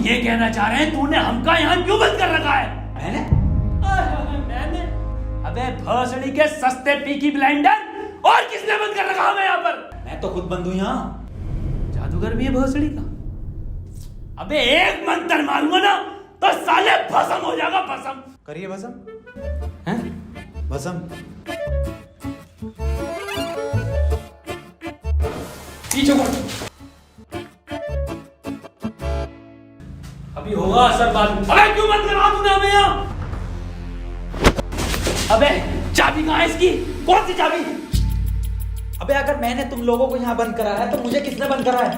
ये कहना चाह रहे हैं तूने हमका यहाँ क्यों बंद कर रखा है? मैंने? अबे भोसड़ी के सस्ते पीकी ब्लेंडर, और किसने बंद कर रखा हमें यहाँ पर? मैं तो खुद बंद हूँ यहाँ। जादूगर भी है भोसड़ी का। अबे एक मंत्र मारूंगा ना तो साले भस्म हो जाएगा, भस्म। करिए भस्म। हैं? भस्म। पीछे मुड़। अभी होगा असर बाद में। अबे क्यों बंद करा तूने हमें यहाँ? अबे चाबी कहाँ है इसकी? कौन सी चाबी? अबे अगर मैंने तुम लोगों को यहाँ बंद करा है तो मुझे किसने बंद करा है?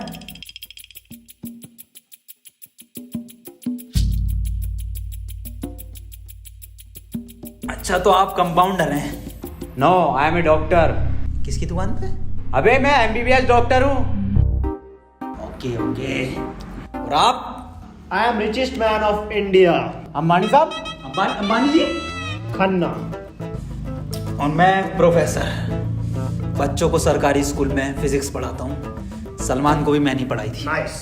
अच्छा तो आप कंपाउंडर हैं? No, I am a doctor. किसकी दुकान पे? अबे मैं MBBS डॉक्टर हूँ। Okay okay. और आप? I am richest man of India, Ambani साहब। अंबानी जी? खन्ना। और मैं प्रोफेसर, बच्चों को सरकारी स्कूल में फिजिक्स पढ़ाता हूँ। सलमान को भी मैंने ही पढ़ाई थी। नाइस।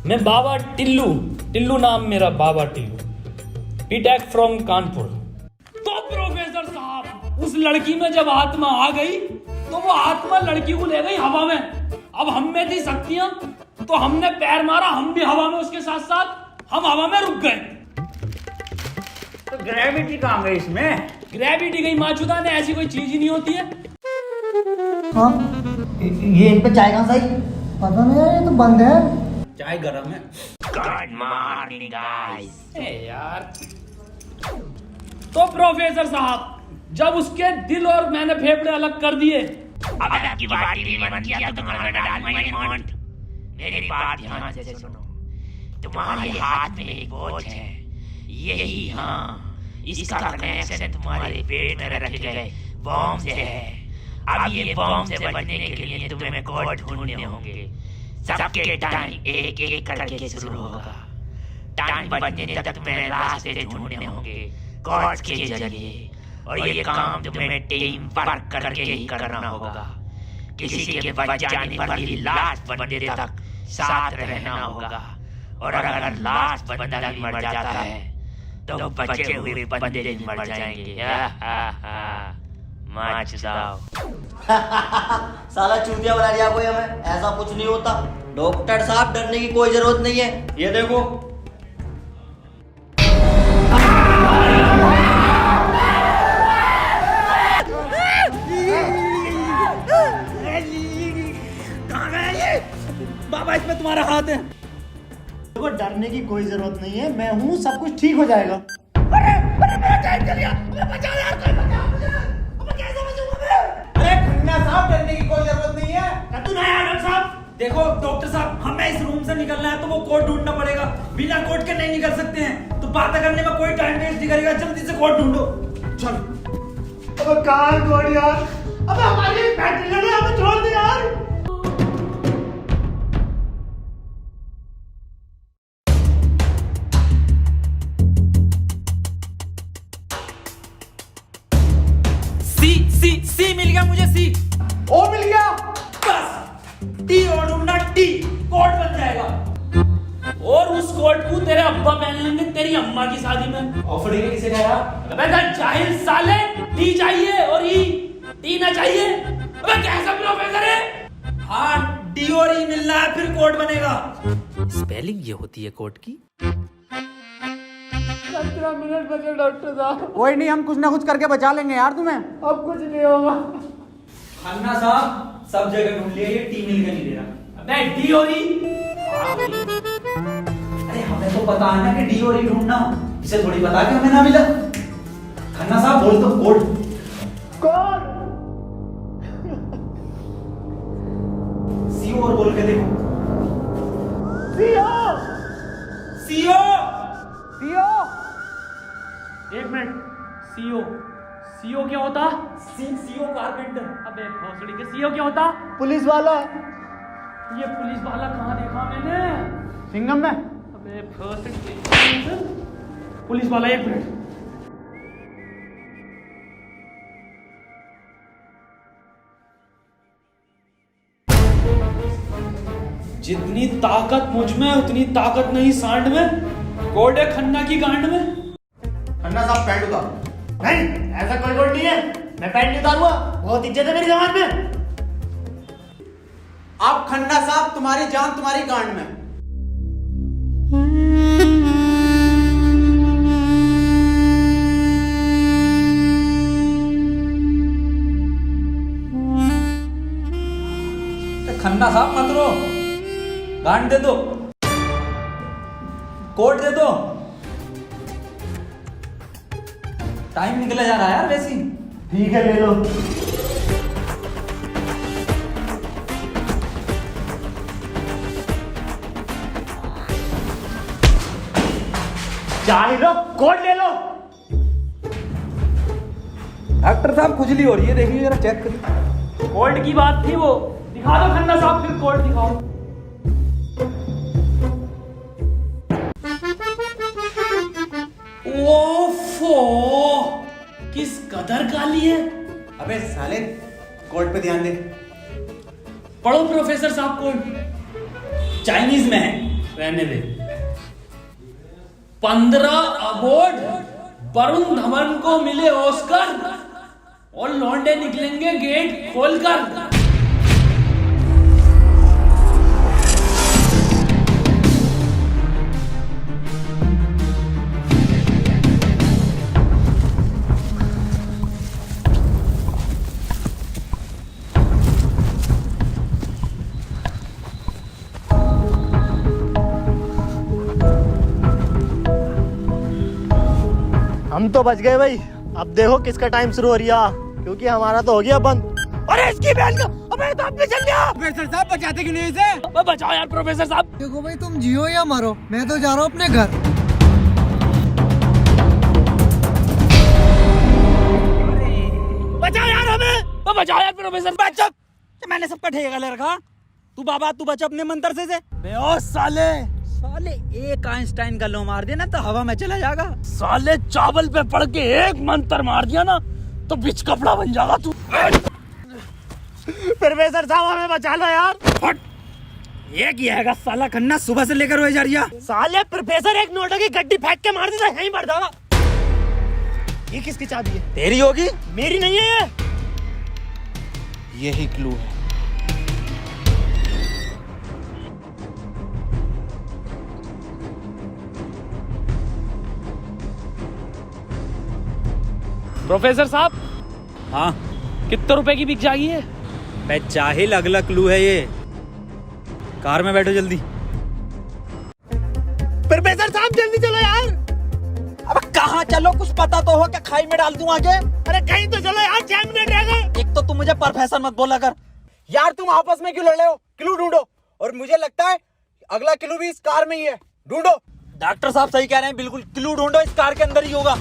मैं बाबा टिल्लू नाम मेरा, बाबा टिल्लू, बीटेक फ्रॉम कानपुर। तो प्रोफेसर साहब, उस लड़की में जब आत्मा आ गई तो वो आत्मा लड़की को ले गई हवा में। अब हम में थी शक्तियां तो हमने पैर मारा, हम भी हवा में उसके साथ साथ, हम हवा में रुक गए। तो ग्रेविटी कहाँ गई इसमें? ग्रेविटी गई माचुदा ने, ऐसी कोई चीज ही नहीं होती है। हाँ, ये इन पे चाय कहाँ से आई? पता नहीं यार, ये तो बंद है। चाय गरम है। Good morning guys. यार तो प्रोफेसर साहब, जब उसके दिल और मैंने फेफड़े अलग कर दिए, अब आपकी बारी भी मन किया तो तुम्हारा डाल माय मॉन्ट। मेरी बात ध्यान से सुनो। तुम्हारे हाथ में एक वॉच है, यही, हाँ, इसका कनेक्शन तुम्हारे पेट में रखे गए बॉम्ब से है। अब ये बॉम्ब से बचने के लिए तुम्हें कोड ढूंढने होंगे। सबके टाइम एक एक करके शुरू होगा। टाइम बचने तक तुम्हें रास्ते ढूंढने होंगे कोड के जरिए, और ये काम तुम्हें टीम वर्क करके ही करना होगा। किसी के बच जाने पर भी लास्ट बंदे तक साथ रहना होगा, और अगर लास्ट बंदा भी मर जाता है तो बचे हुए बंदे भी मर जाएंगे। साला चूतिया बना दिया कोई हमें, ऐसा कुछ नहीं होता। डॉक्टर साहब डरने की कोई जरूरत नहीं है, ये देखो। बाबा इसमें तुम्हारा हाथ है। देखो डरने की कोई जरूरत नहीं है, मैं हूँ, सब कुछ ठीक हो जाएगा। अरे खन्ना साहब, डरने की कोई जरूरत नहीं है। देखो डॉक्टर साहब, हमें इस रूम से निकलना है तो वो कोड ढूंढना पड़ेगा। बिना कोड के नहीं निकल सकते हैं। तो बात करने में कोई टाइम वेस्ट नहीं करेगा, जल्दी से कोड ढूंढो। चलो। अब कहाँ कोड यार? अब हमारी फैक्ट्री ने हमें छोड़ दे यार। सी मिल गया मुझे। सी ओ मिल गया। बस टी और ढूंढना, टी कोड बन जाएगा। और उस कोट को तेरे अब्बा पहन लेंगे तेरी अम्मा की शादी में। ऑफर ने किसे कहा? अबे जाहिल साले, टी चाहिए और ई, टी ना चाहिए। अबे कैसा प्रोफेसर है? हाँ, डी और ई मिलना है फिर कोड बनेगा। स्पेलिंग ये होती है कोड की। 15 मिनट बचे डॉक्टर साहब। कोई नहीं, हम कुछ ना कुछ करके बचा लेंगे यार तुम्हें। अब कुछ नहीं होगा। खन्ना साहब, सब जगह ढूंढ लिया, ये टी मिल के नहीं दे रहा। अबे डी और ई? अरे हमें तो पता है ना कि डी और ई ढूंढना, इसे थोड़ी पता कि हमें ना मिला। खन्ना साहब बोल दो कोड। कौन? सीओ और बोल के देखो। सीओ। सीओ। सीओ। एक मिनट, सीओ, सीओ क्या होता? CO carpenter. अबे भोसड़ी के सीओ क्या होता? पुलिस वाला। ये पुलिस वाला कहाँ देखा मैंने? सिंघम में। अबे भोसड़ी के पुलिस वाला, एक मिनट। जितनी ताकत मुझ में उतनी ताकत नहीं सांड में। कोड है खन्ना की गांड में। खन्ना साहब पैंट उतारो। नहीं, ऐसा कोई कोड नहीं है, मैं पैंट नहीं उतारूंगा, बहुत इज्जत है मेरी जमात में। आप खन्ना साहब, तुम्हारी जान तुम्हारी गांड में। खन्ना साहब मत रो, गांड दे दो, कोट दे दो। टाइम निकला जा रहा है यार वैसे ही। ठीक है, ले लो। चाहे लो, कोट ले लो। डॉक्टर साहब खुजली हो रही है, देखिए जरा चेक करिए। कोड की बात थी वो, दिखा दो खन्ना साहब, फिर कोड दिखाओ। ओफो, किस कदर काली है। अबे साले, कोड पे ध्यान दे। पढ़ो प्रोफेसर साहब कोड। चाइनीज में है। रहने दे। 15 अवार्ड वरुण धवन को मिले ऑस्कर और लौंडे निकलेंगे गेट खोलकर। हम तो बच गए भाई। अब देखो किसका टाइम शुरू हो रहा, क्योंकि हमारा तो हो गया बंद। अरे इसकी बहन का, अबे तो अपने चल गया। प्रोफेसर साहब बचाते क्यों नहीं इसे? बचाओ यार प्रोफेसर साहब। देखो भाई, तुम जियो या मरो, मैं तो जा रहा हूँ अपने घर। बचाओ यार हमें। बचाओ यार प्रोफेसर। बचा, मैंने सबका ठेका ले रखा। तू बाबा तू बचा अपने मंत्र से। ओ साले, साले एक आइंस्टाइन का लो मार देना तो हवा में चला जाएगा। साले चावल पे पड़ के एक मंत्र मार दिया ना तो बिच कपड़ा बन जाएगा तू। प्रोफेसर साहब हमें बचा लो यार। हट, ये किया है साला खन्ना सुबह से लेकर हुए जा रही है। साले प्रोफेसर एक नोटों की गड्डी फेंक के मार देता, यहीं मर जाएगा। ये किसकी चाबी है? तेरी होगी। मेरी नहीं है ये। यही क्लू है। प्रोफेसर साहब, हाँ कितने रुपए की बिक जाएगी ये? बे जाहिल, अगला क्लू है ये। कार में बैठो जल्दी। प्रोफेसर साहब जल्दी चलो यार। अब कहाँ चलो, कुछ पता तो हो, क्या खाई में डाल दूं आगे? अरे कहीं तो चलो यार, 6 मिनट रह गए। एक तो तुम मुझे प्रोफेसर मत बोला कर। यार तुम आपस में क्यों लड़ रहे हो? क्लू ढूंढो। और मुझे लगता है अगला क्लू भी इस कार में ही है। ढूंढो। डॉक्टर साहब सही कह रहे हैं, बिल्कुल क्लू ढूंढो, इस कार के अंदर ही होगा।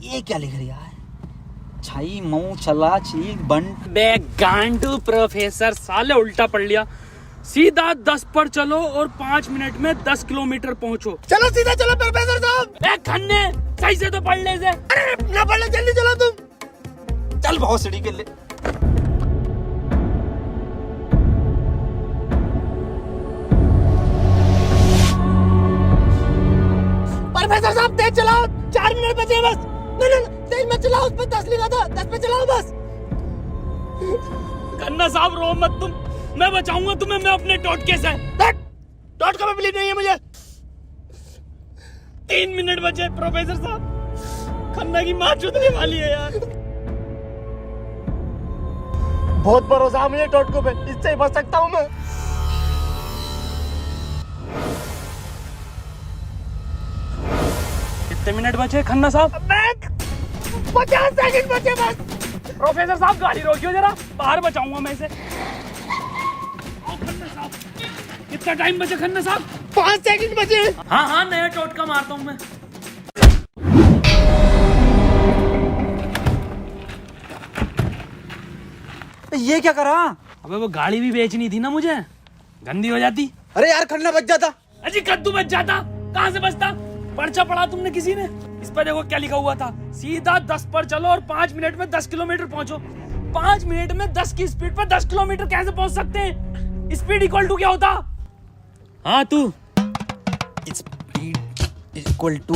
ये क्या लिख रहा है? छाई मऊ चला चीक बंट। बे गांडू प्रोफेसर, साले उल्टा पढ़ लिया। सीधा 10 पर चलो और 5 मिनट में 10 किलोमीटर पहुंचो। चलो सीधा चलो प्रोफेसर साहब। ए खन्ने, सही से तो पढ़ ले से। अरे ना पढ़ ले, जल्दी चलो तुम। चल बहुत सीढ़ी के लिए। प्रोफेसर साहब तेज चलाओ, 4 मिनट बचे बस। नहीं तेज मत चलाओ, उस पर 10 लिखा था, 10 पे चलाओ बस। खन्ना साहब रो मत तुम, मैं बचाऊंगा तुम्हें, मैं अपने टोटके से। टोटका में बिलीव नहीं है मुझे। 3 मिनट बचे प्रोफेसर साहब। खन्ना की माँ चुदने वाली है यार। बहुत भरोसा है मुझे टोटको पे, इससे ही बच सकता हूँ मैं। कितने मिनट बचे खन्ना साहब? 50 सेकंड बचे बस। प्रोफेसर साहब गाड़ी रोकियो जरा, बाहर बचाऊंगा मैं इसे। खन्ना साहब, कितना टाइम बचे खन्ना साहब? 5 सेकंड बचे। हाँ हाँ, नया टोटका मारता हूँ मैं। ये क्या करा? अबे वो गाड़ी भी बेचनी थी ना मुझे, गंदी हो जाती। अरे यार खन्ना बच जाता। अजी कद्दू बच जाता, कहाँ से बचता? पर्चा पढ़ा तुमने किसी ने? इस पर देखो क्या लिखा हुआ था, सीधा 10 पर चलो और 5 मिनट में 10 किलोमीटर पहुंचो। 5 मिनट में 10 की स्पीड पर 10 किलोमीटर कैसे पहुंच सकते हैं? स्पीड इक्वल टू क्या होता? हाँ तू। Speed equal to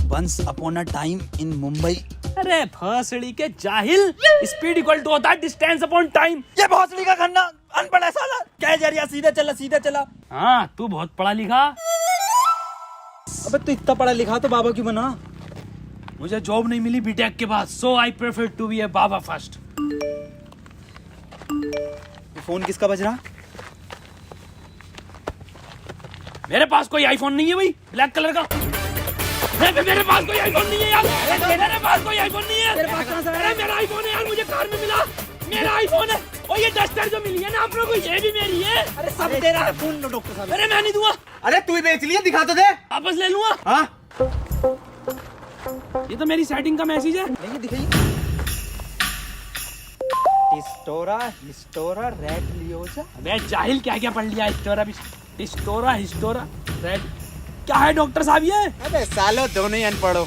once upon a time in Mumbai. अरे भोसड़ी के जाहिल, स्पीड इक्वल टू होता है डिस्टेंस अपॉन टाइम। ये भोसड़ी का खन्ना अनपढ़ है साला। क्या जा रहा, सीधा चला सीधा चला। हाँ तू बहुत पढ़ा लिखा। अबे तू इतना पढ़ा लिखा तो बाबा क्यों बना? मुझे जॉब नहीं मिली बीटेक के बाद, so I prefer to be a baba first. ये फोन किसका बज रहा? मेरे पास कोई आईफोन नहीं है भाई, ब्लैक कलर का। मेरे पास कोई आईफोन नहीं है यार। मेरे पास कोई आईफोन नहीं है। अरे मेरा आईफोन है यार, मुझे कार में मिला। मेरा आईफोन है। और ये डस्टर जो मिली है ना आप लोगों को, ये भी मेरी है। अरे सब तेरा है। फोन लो डॉक्टर साहब। अरे मैं नहीं दूंगा, अरे तू ही बेच लिया, दिखा तो दे। वापस ले लूंगा। हाँ ये तो मेरी सेटिंग का मैसेज है। नहीं दिखाइए। हिस्टोरा रेड लियोजा। अबे जाहिल क्या क्या पढ़ लिया? हिस्टोरा रेड क्या है डॉक्टर साहब ये? अबे सालो दोनों ही अनपढ़ हो।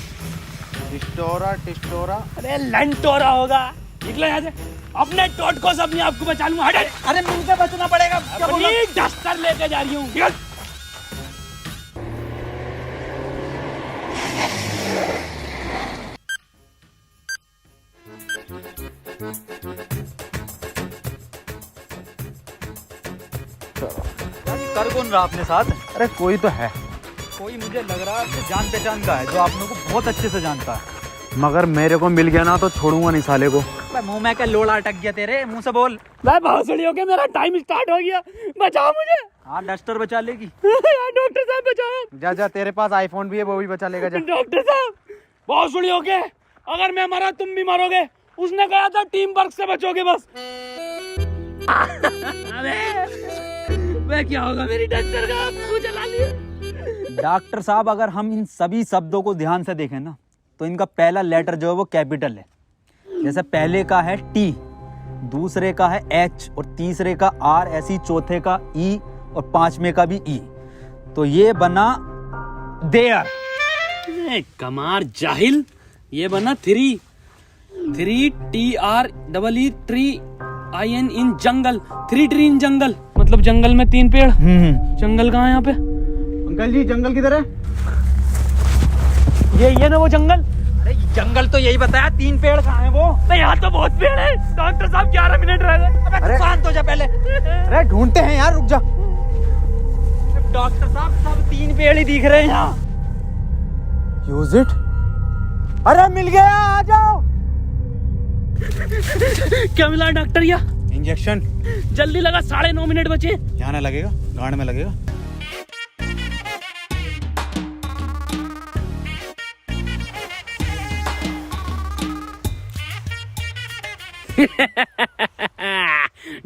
टिस्टोरा। अरे लंटोरा होगा। निकलो यहाँ से, अपने टोटको से अपने आप को बचा लूंगा। हट। अरे मुंह से बचना पड़ेगा। क्या बोला? अपनी डस्टर लेके जा रही हूँ। निकल। कर कौन रहा अपने साथ? अरे कोई तो है, कोई मुझे लग रहा है आपसे जान पहचान का है, जो आप लोगों को बहुत अच्छे से जानता है। मगर मेरे को मिल गया ना तो छोड़ूंगा नहीं साले को। मुंह में क्या लोड़ा अटक गया तेरे मुंह से बोल। मैं भोसड़ी हो गया, मेरा टाइम स्टार्ट हो गया। बचाओ मुझे। हाँ डस्टर बचा लेगी। यार डॉक्टर साहब बचाओ। जा तेरे पास आईफोन भी है, वो भी बचा लेगा। जा डॉक्टर साहब भोसड़ी हो गए, अगर मैं मरा तुम भी मरोगे। उसने कहा था टीम वर्क से बचोगे बस। अबे क्या होगा मेरी डस्टर का? आपको जला लिया। डॉक्टर साहब अगर हम इन सभी शब्दों को ध्यान से देखें ना, तो इनका पहला लेटर जो है वो कैपिटल है। जैसे पहले का है टी, दूसरे का है एच और तीसरे का आर, ऐसी चौथे का ई और पांचवें का भी ई। तो ये बना देयर। कमार जाहिल, ये बना 3 TREE ट्री IN इन जंगल। 3 ट्री इन जंगल मतलब जंगल में 3 पेड़। जंगल कहाँ है यहाँ पे? अंकल जी जंगल किधर है? ये ना वो जंगल। अरे जंगल तो यही बताया, 3 पेड़ कहाँ है वो? नहीं यहाँ तो बहुत पेड़ है। डॉक्टर साहब 11 मिनट रह गए। अबे शांत हो जा पहले। अरे ढूंढते हैं यार, रुक जा। डॉक्टर साहब सब 3 पेड़ ही दिख रहे हैं यहाँ। Use it. अरे मिल गया, आ जाओ। क्या मिला डॉक्टर? या इंजेक्शन। जल्दी लगा, 9.5 मिनट बचे। यहाँ ना लगेगा, गांड में लगेगा।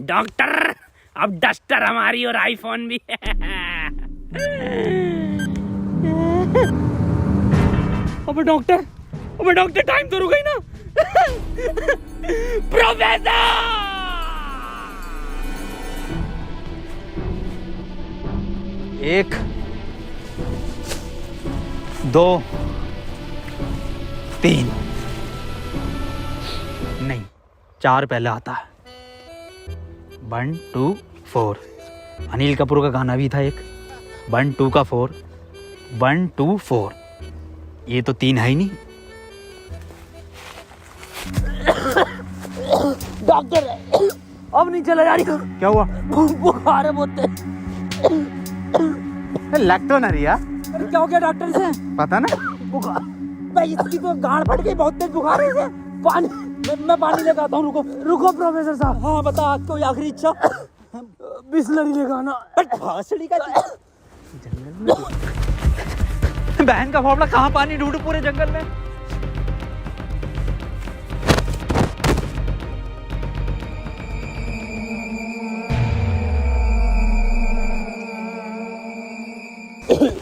डॉक्टर अब डस्टर हमारी और आईफोन भी है। अबे डॉक्टर टाइम तो रुक गई ना। प्रोफेसर 1 2 3 नहीं 4 पहले आता है। 1 2 4। अनिल कपूर का गाना भी था एक। 1 2 का 4, 1 2 4। ये तो 3 है ही नहीं। डॉक्टर अब नहीं चला जा रही। क्या हुआ? बुखार है बहुत। लग तो ना रही यार। अरे क्या हो गया डॉक्टर से? पता ना। बुखार भाई, इसकी तो गांड फट गई, बहुत तेज बुखार है इसे। पानी मैं पानी लेकर आता हूँ। रुको प्रोफेसर साहब। हाँ बता, कोई आखिरी इच्छा? बिस्लरी लेगा ना। भासड़ी का बहन का फावड़ा, कहाँ पानी ढूंढूं पूरे जंगल में?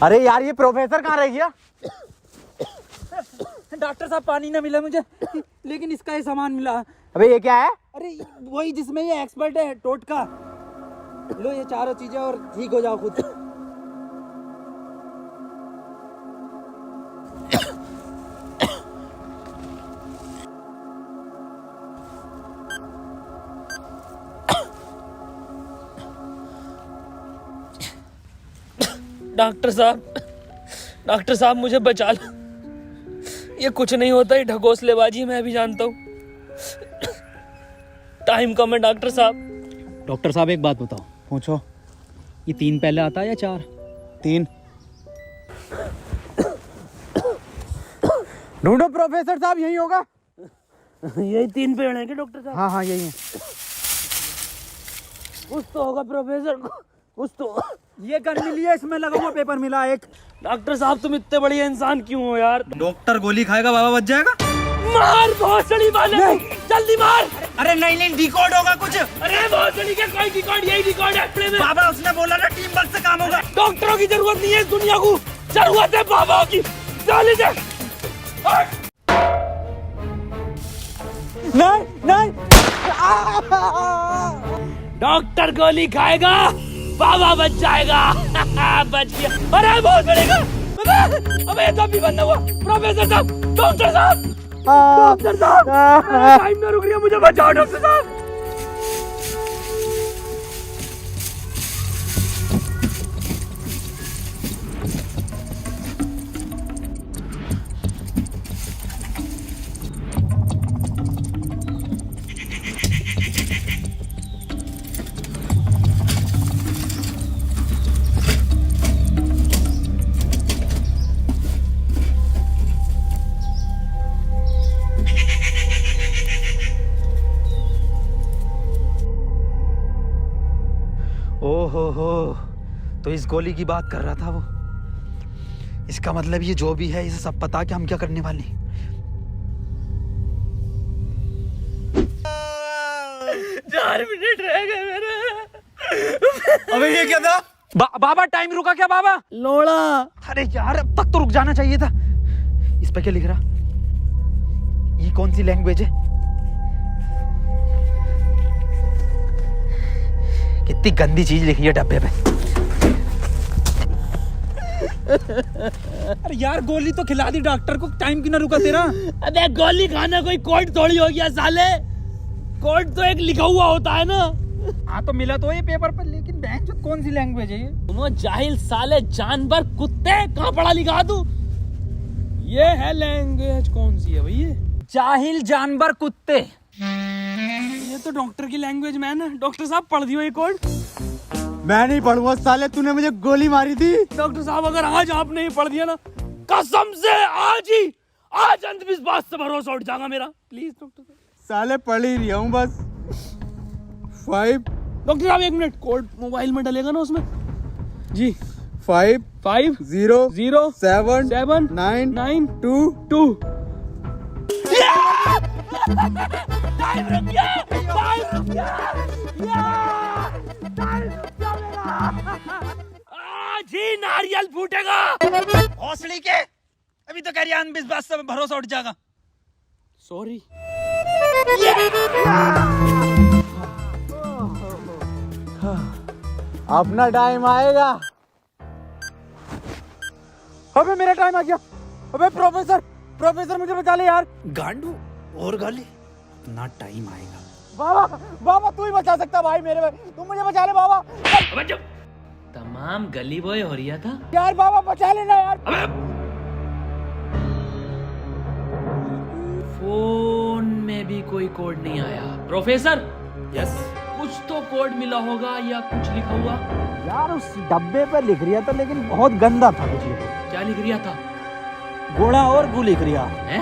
अरे यार ये प्रोफेसर कहाँ रह गया? डॉक्टर साहब पानी ना मिला मुझे, लेकिन इसका ये सामान मिला। अबे ये क्या है? अरे वही जिसमें ये एक्सपर्ट है, टोटका। लो ये चारों चीजें और ठीक हो जाओ खुद। डॉक्टर साहब मुझे बचा लो। ये कुछ नहीं होता, ये ढकोसलेबाजी मैं भी जानता हूँ। टाइम कम है डॉक्टर साहब। डॉक्टर साहब एक बात बताओ, पूछो, ये 3 पहले आता है या 4? 3। ढूंढो प्रोफेसर साहब, यही होगा। यही 3 पेड़ हैं क्या डॉक्टर साहब? हाँ हाँ यही है। कुछ तो होगा प्रोफेसर, कुछ तो। ये गन मिली है, इसमें लगा हुआ पेपर मिला एक। डॉक्टर साहब तुम इतने बढ़िया इंसान क्यों हो यार? डॉक्टर गोली खाएगा, बाबा बच जाएगा। मार भोसड़ी वाले, जल्दी मार। अरे नहीं डिकोड होगा कुछ। अरे भोसड़ी के कोई रिकॉर्ड, यही रिकॉर्ड है प्ले में। बाबा उसने बोला ना टीम वर्क से काम होगा। डॉक्टरों की जरूरत नहीं है इस दुनिया को, जरूरत है बाबा की। चले जा। नहीं डॉक्टर गोली खाएगा, बाबा बच जाएगा। बच गया। अरे बहुत बढ़ेगा। अबे तो भी बंद हुआ। प्रोफेसर साहब, डॉक्टर साहब, डॉक्टर साहब, टाइम ना रुक रही है, मुझे बचाओ डॉक्टर साहब। ओहो, तो इस गोली की बात कर रहा था वो। इसका मतलब ये जो भी है, इसे सब पता कि हम क्या करने वाले हैं। 4 मिनट रह गए मेरे। अबे ये क्या था? बाबा टाइम रुका क्या बाबा? लोड़ा। अरे यार अब तक तो रुक जाना चाहिए था। इस पे क्या लिख रहा? ये कौन सी लैंग्वेज है? कितनी गंदी चीज लिखी है डब्बे पे। अरे यार गोली तो खिला दी डॉक्टर को, टाइम क्यों ना रुका तेरा? अबे गोली खाना कोई कोड थोड़ी हो गया साले। कोड तो एक लिखा हुआ होता है ना। हाँ तो मिला तो ये पेपर पर, लेकिन बैंक जो कौन सी लैंग्वेज है ये? तुम जाहिल साले, जानवर कुत्ते, कहाँ पढ़ा लिखा तू? ये है लैंग्वेज, कौन सी है भाई ये? जाहिल जानवर कुत्ते। ये तो डॉक्टर की लैंग्वेज मैन है। डॉक्टर साहब पढ़ दियो ये कोड। मैं नहीं पढ़ूंगा साले, तूने मुझे गोली मारी थी। डॉक्टर साहब अगर आज आप नहीं पढ़ दिया ना, कसम से आज अंधविश्वास से भरोसा उठ जाएगा मेरा। प्लीज डॉक्टर साहब। साले पढ़ ही रहा हूँ बस। 5 डॉक्टर साहब 1 मिनट, कोड मोबाइल में डलेगा ना उसमें? जी 5 5 0 0 7 7 9 9 2 2। टाइम रुक गया, टाइम रुक गया, टाइम रुक गया मेरा। आज ही नारियल फूटेगा। हौसली के अभी तो कह रही अंधविश्वास से भरोसा उठ जाएगा। सॉरी। अपना टाइम आएगा। अबे मेरा टाइम आ गया। अबे प्रोफेसर मुझे बचा ले यार। गांडू और गाली, अपना टाइम आएगा। बाबा तू ही बचा सकता भाई मेरे भाई, तुम मुझे बचा ले बाबा। अबे जब तमाम गली बॉय हो रहा था यार बाबा बचा लेना यार। फोन में भी कोई कोड नहीं आया। प्रोफेसर, यस, कुछ तो कोड मिला होगा या कुछ लिखा हुआ? यार उस डब्बे पे लिख रिया था, लेकिन बहुत गंदा था कुछ लिखा। क्या लिख रिया था? गोड़ा और गु लिख रिया है।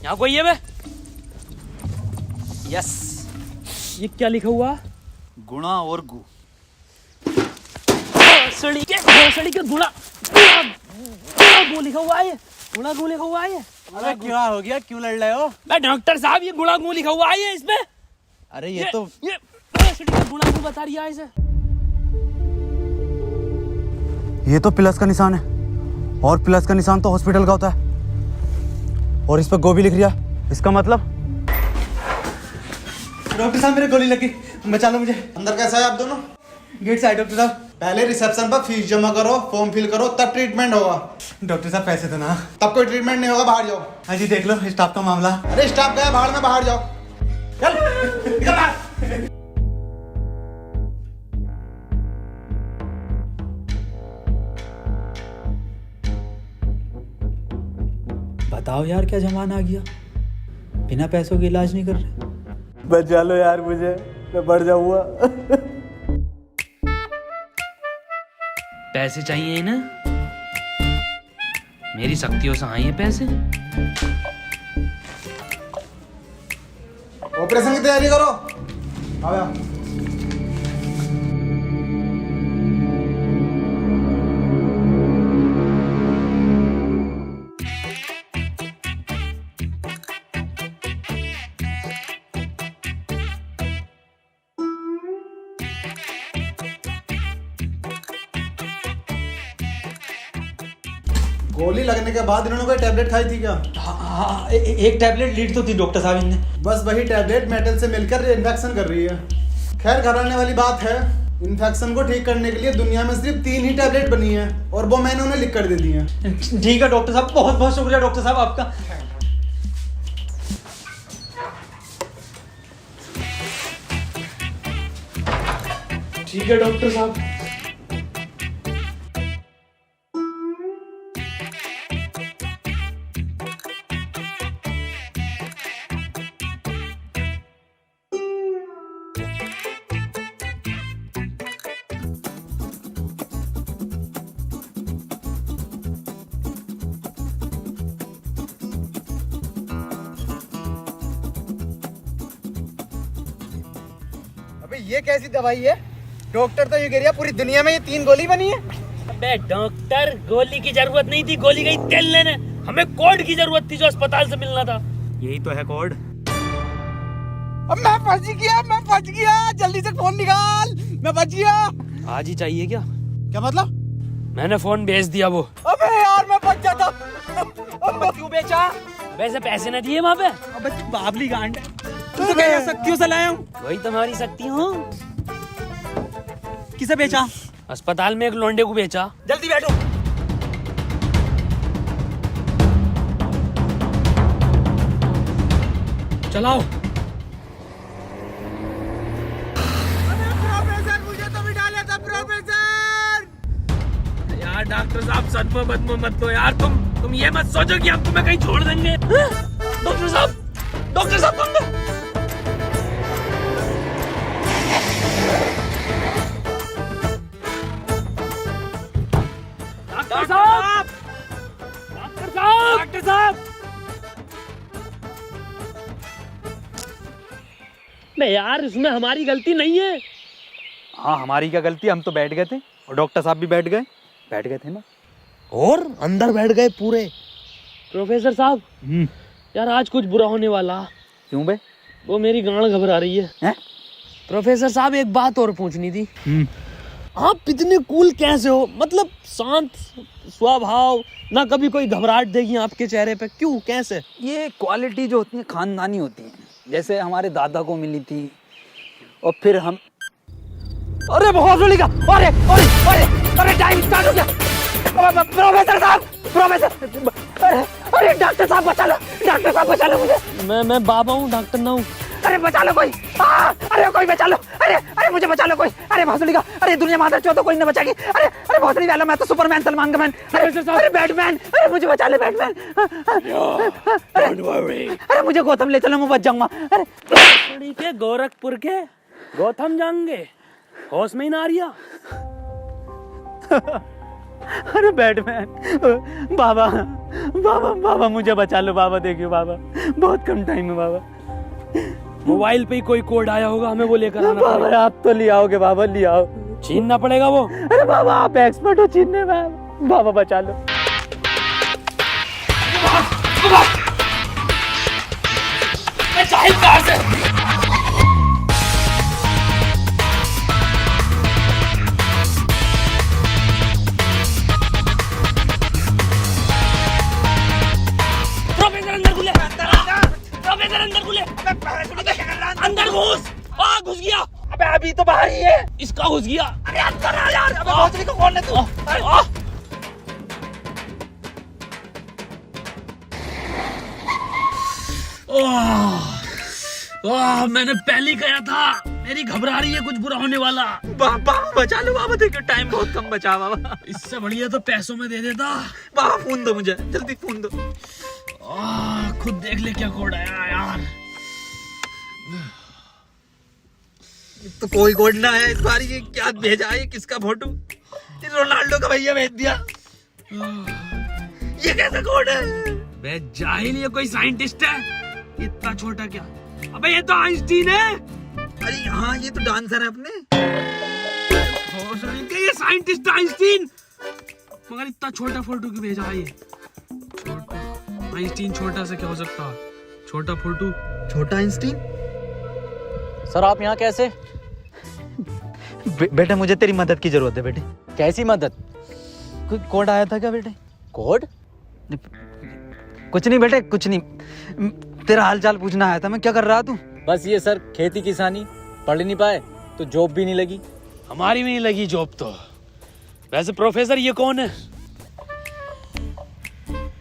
यहाँ कोई है बे? यस, ये क्या लिखा हुआ? गुणा और गु। भोसड़ी के गुणा गु लिखा हुआ है। गुणा गु लिखा हुआ है। अरे क्या हो गया, क्यों लड़ रहे हो? मैं डॉक्टर साहब, ये गुणा गु लिखा हुआ है इसमें। अरे ये भोसड़ी का गुणा गु बता रही है इसे। ये तो प्लस का निशान है, और प्लस का निशान तो हॉस्पिटल का होता है, और इस पर गो भी लिख रिया। इसका मतलब? डॉक्टर साहब मेरे गोली लगी, बचा लो मुझे। अंदर कैसा है आप दोनों? गेट से आए डॉक्टर साहब। पहले रिसेप्शन पर फीस जमा करो, फॉर्म फिल करो, तब ट्रीटमेंट होगा। डॉक्टर साहब पैसे तो ना। तब कोई ट्रीटमेंट नहीं होगा, बाहर जाओ। हाँ जी देख लो स्टाफ का मामला। अरे स्टाफ गया बाहर में, बाहर जाओ। चल निकल बाहर। बताओ यार क्या जमाना आ गया, बिना पैसों के इलाज नहीं कर रहे। बचा लो यार मुझे, मैं बढ़ जाऊंगा। पैसे चाहिए ना, मेरी शक्तियों से आए हैं पैसे। ऑपरेशन की तैयारी करो। आओ यार। गोली लगने के बाद इन्होंने कोई टैबलेट खाई थी क्या? हाँ, एक टैबलेट लीड तो थी डॉक्टर साहब इनने। बस वही टैबलेट मेटल से मिलकर इन्फेक्शन कर रही है। खैर घबराने वाली बात है, इन्फेक्शन को ठीक करने के लिए दुनिया में सिर्फ 3 ही टैबलेट बनी है और वो मैंने उन्हें लिख कर दे दी है। ठीक है डॉक्टर साहब, बहुत बहुत शुक्रिया डॉक्टर साहब आपका। ठीक है डॉक्टर साहब। अबे ये कैसी दवाई है? डॉक्टर तो ये कह रहा पूरी दुनिया में ये 3 गोली बनी है। अबे डॉक्टर, गोली की जरूरत नहीं थी, गोली गई तेल लेने। हमें कोड की जरूरत थी जो अस्पताल से मिलना था। यही तो है कोड। अब मैं फंस गया, जल्दी से फोन निकाल, मैं बच गया। आज ही चाहिए क्या? क्या मतलब? मैंने फोन भेज दिया वो। अबे यार मैं बच जाता। क्यों बेचा? वैसे पैसे न दिए वहाँ पे। अबे तू बाबली गांड है, तू तो कह शक्तियों से लाया हूँ। वही तुम्हारी शक्ति हूँ। किसे बेचा? अस्पताल में एक लोंडे को बेचा। जल्दी बैठो। चलाओ। प्रोफेसर मुझे तो भी डाला था प्रोफेसर। यार डॉक्टर साहब सदमा बदमा मत दो यार, तुम ये मत सोचो कि हम तुम्हें कहीं छोड़ देंगे। डॉक्टर साहब तुम डॉक्टर साहब नहीं यार, इसमें हमारी गलती नहीं है। हाँ हमारी क्या गलती, हम तो बैठ गए थे और डॉक्टर साहब भी बैठ गए थे ना। और अंदर बैठ गए पूरे। प्रोफेसर साहब यार आज कुछ बुरा होने वाला। क्यों बे? वो मेरी गांड घबरा रही है। प्रोफेसर साहब एक बात और पूछनी थी। आप इतने कूल कैसे हो? मतलब शांत स्वभाव, ना कभी कोई घबराहट देगी आपके चेहरे पे, क्यों कैसे? ये क्वालिटी जो होती है खानदानी होती है, जैसे हमारे दादा को मिली थी और फिर हम। अरे बहुत बड़ी का, अरे अरे अरे अरे टाइम स्टार्ट हो गया। प्रोफेसर साहब, अरे डॉक्टर साहब बचा लो मुझे। मैं बाबा हूँ, डॉक्टर ना हूँ। अरे बचा लो कोई, अरे कोई बचा लो, अरे मुझे बचा लो कोई। अरे भोसड़ी का, अरे दुनिया माता चो तो कोई न बचाएगी। अरे भोसड़ी वाला, मैं तो सुपरमैन सलमान का मैन। अरे बैटमैन, अरे मुझे बचा ले बैटमैन। अरे मुझे गौतम ले चलो, मैं बच जाऊंगा। अरे के गोरखपुर के गौतम जाएंगे, होश में ही ना आ रिया। अरे बैटमैन, बाबा मुझे बचा लो बाबा, देखियो बाबा बहुत कम टाइम है बाबा। मोबाइल पे ही कोई कोड आया होगा, हमें वो लेकर आना बाबा पड़ेगा। आप तो ले आओगे बाबा, ले आओ। छीनना पड़ेगा वो। अरे बाबा आप एक्सपर्ट हो छीनने में, बाबा बचा लो। प्रोफेसर अंदर खुले। कहाँ घुस गया? अरे अंदर आ यार, अबे भोसड़ी को कौन है तू? मैंने पहले कहा था, मेरी घबरा रही है, कुछ बुरा होने वाला। बाबा बचा लो बाबा, देखो टाइम बहुत कम बचा बाबा। इससे बढ़िया तो पैसों में दे देता। बाबा फोन दो मुझे, जल्दी फोन दो। खुद देख ले क्या कोड आया यार। तो कोई कोड ना आया इस बार, ये क्या भेजा है, किसका फोटो? रोनाल्डो का भैया भेज दिया। ये कैसा कोड है? बे जाहिल, ये कोई साइंटिस्ट है? इतना छोटा क्या? अबे ये तो आइंस्टीन है। अरे हाँ, ये तो डांसर है अपने। ये साइंटिस्ट आइंस्टीन, मगर इतना छोटा फोटो क्यों भेजा है? ये छोटा आइंस्टीन, छोटा से क्या हो सकता है? छोटा फोटो, छोटा आइंस्टीन। सर आप यहाँ कैसे? बेटे मुझे तेरी मदद की जरूरत है बेटे। कैसी मदद? कोई कोड आया था क्या बेटे? कोड? कुछ नहीं बेटे, कुछ नहीं। तेरा हाल चाल पूछना आया था मैं। क्या कर रहा तू? बस ये सर, खेती किसानी, पढ़ नहीं पाए तो जॉब भी नहीं लगी। हमारी भी नहीं लगी जॉब तो। वैसे प्रोफेसर ये कौन है?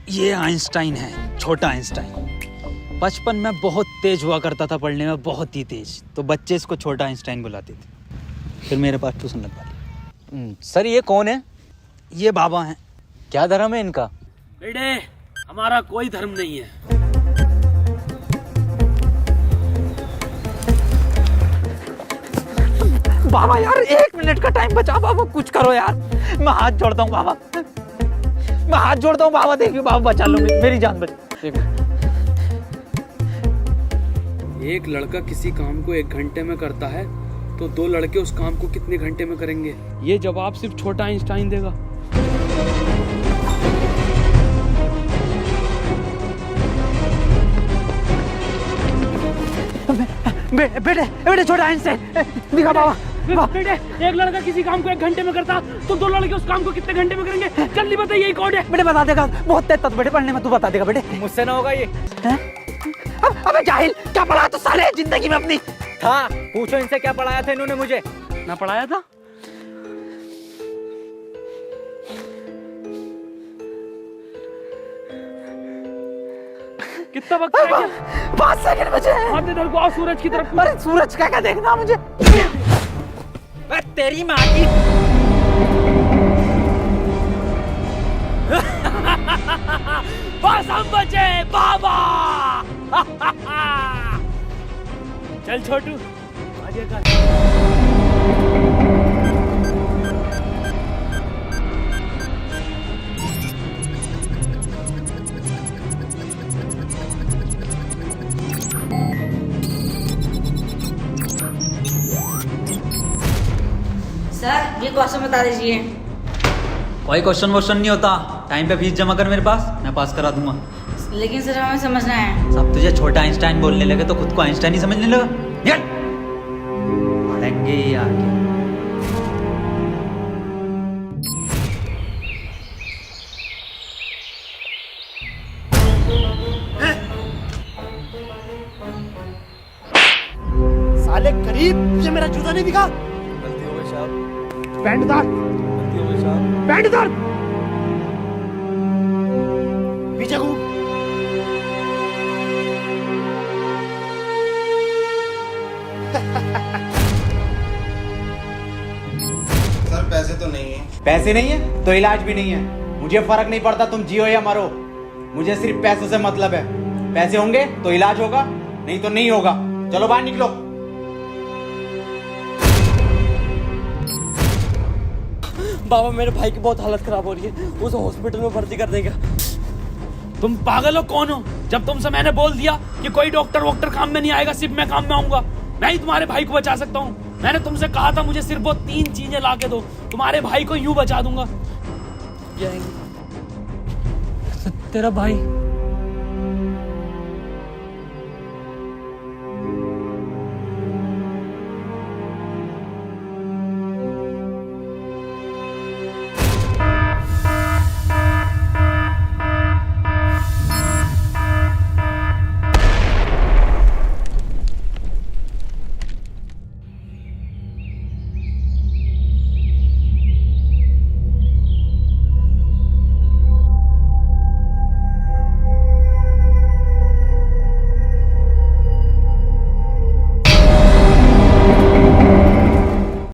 ये आइंस्टाइन है, छोटा आइंस्टाइन। बचपन में बहुत तेज हुआ करता था पढ़ने में, बहुत ही तेज, तो बच्चे इसको छोटा आइंस्टाइन बुलाते थे। फिर मेरे पास ट्यूशन लगवा ली। सर ये कौन है? ये बाबा हैं। क्या धर्म है इनका? बेटे हमारा कोई धर्म नहीं है। बाबा यार 1 मिनट का टाइम बचा बाबा, कुछ करो यार। मैं हाथ जोड़ता हूँ बाबा, मैं हाथ जोड़ता हूँ बाबा। देखिए बाबा बचा लो, मेरी जान बचा। एक लड़का किसी काम को 1 घंटे में करता है तो 2 लड़के उस काम को कितने घंटे में करेंगे? ये जवाब सिर्फ छोटा आइंस्टाइन देगा। बेटे छोटा आइंस्टाइन दिखा बाबा। बेटे एक लड़का किसी काम को 1 घंटे में करता तो 2 लड़के उस काम को कितने घंटे में करेंगे? जल्दी बताइए, यही कोड है। बेटे बता देगा, बहुत तेज था बेटे पढ़ने में, तू बता देगा बेटे। मुझसे ना होगा ये। अबे जाहिल, क्या पढ़ा तू साले जिंदगी में अपनी? था, पूछो इनसे क्या पढ़ाया था इन्होंने मुझे। ना पढ़ाया था? कितना वक्त है? 5 सेकंड बचे हैं। हाथ इधर को आओ, सूरज की तरफ। अरे सूरज क्या देखना मुझे? तेरी माँ की। बस हम बचे बाबा। चल छोटू आगे कर। सर ये क्वेश्चन बता दीजिए। कोई क्वेश्चन वोश्चन नहीं होता, टाइम पे फीस जमा कर मेरे पास, मैं पास करा दूंगा। लेकिन सर हमें समझना है। सब तुझे छोटा आइंस्टाइन बोलने लगे तो खुद को आइंस्टाइन ही समझने लगा। निकल पढ़ेंगे ही आगे। साले गरीब, तुझे मेरा जूता नहीं दिखा? गलती हो गई साहब। पैंट उतार। गलती हो गई साहब। पैंट उतार। पीछे घूम। सर पैसे तो नहीं है। पैसे नहीं है तो इलाज भी नहीं है। मुझे फर्क नहीं पड़ता तुम जियो या मरो, मुझे सिर्फ पैसों से मतलब है। पैसे होंगे तो इलाज होगा, नहीं तो नहीं होगा। चलो बाहर निकलो। बाबा मेरे भाई की बहुत हालत खराब हो रही है, उसे हॉस्पिटल में भर्ती कर देगा। तुम पागल हो? कौन हो? जब तुमसे मैंने बोल दिया कि कोई डॉक्टर वॉक्टर काम में नहीं आएगा, सिर्फ मैं काम में आऊंगा। मैं ही तुम्हारे भाई को बचा सकता हूँ। मैंने तुमसे कहा था मुझे सिर्फ वो 3 चीजें ला के दो, तुम्हारे भाई को यूं बचा दूंगा। तेरा भाई